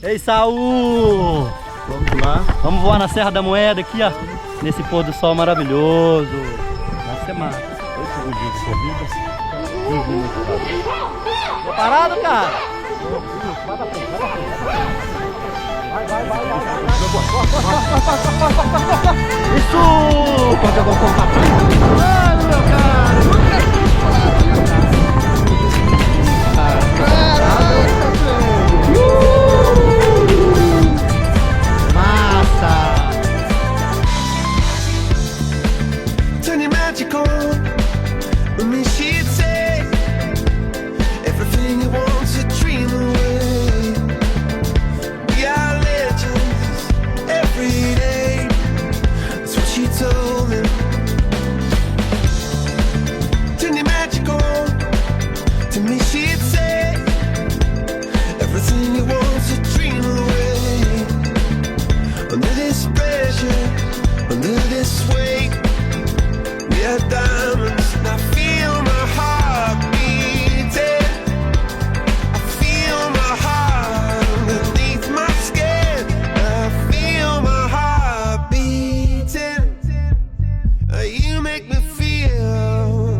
Ei, Saul! Vamos lá. Vamos voar na Serra da Moeda aqui, ó. Nesse pôr do sol maravilhoso. Vai ser massa. 8 segundinhos de corrida. 15 minutos. Preparado, cara? Vai pra frente, vai pra frente. Vai. Isso! Ai, meu cara! Turn your magic on. With me she'd say everything you want to dream away. We are legends every day. That's what she told me. Turn your magic on. To me she'd say everything you want to dream away. Under this pressure, under this weight, we are diamonds, and I feel my heart beating. I feel my heart underneath my skin. I feel my heart beating. You make me feel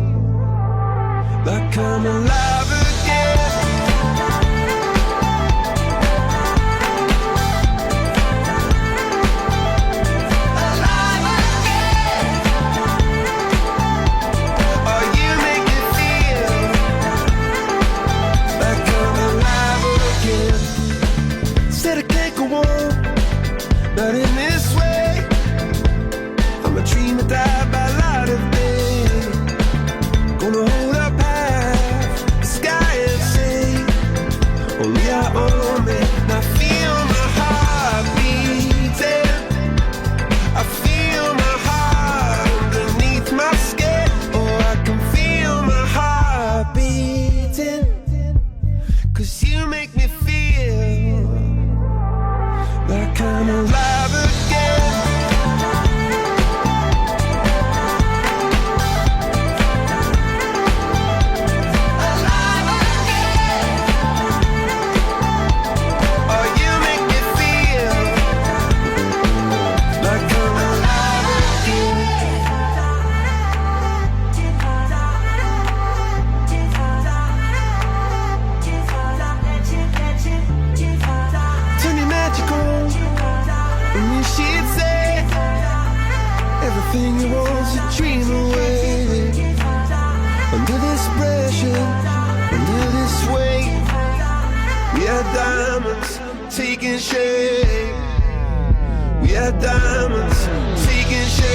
like I'm alive again. Not in this way. I'm a dreamer died by light of day. Gonna hold up half the sky and say, only I own it. And I feel my heart beating. I feel my heart underneath my skin. Oh, I can feel my heart beating. 'Cause you make me feel like I'm alive again. Alive again. Oh, you make me feel like I'm alive again. Turn your magic on. And she'd say everything you want to dream away. Under this pressure, under this weight, we are diamonds taking shape. We are diamonds taking shape.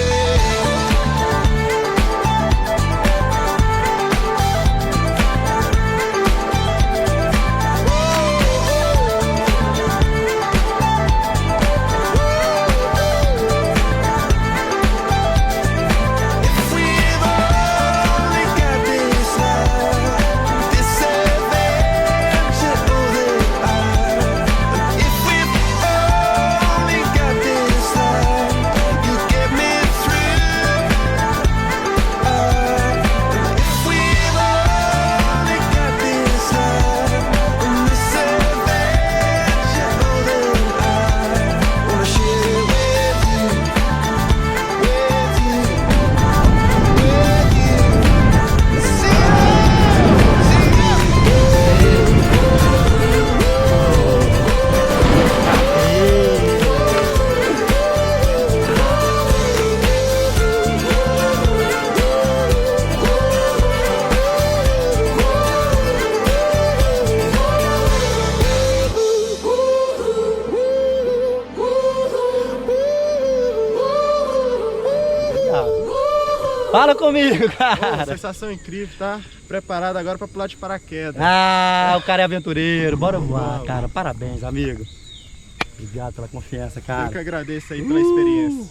Fala comigo, cara. Pô, sensação incrível, tá? Preparado agora pra pular de paraquedas. Ah, o cara é aventureiro. Bora voar, cara. Parabéns, amigo. Obrigado pela confiança, cara. Eu que agradeço aí pela experiência.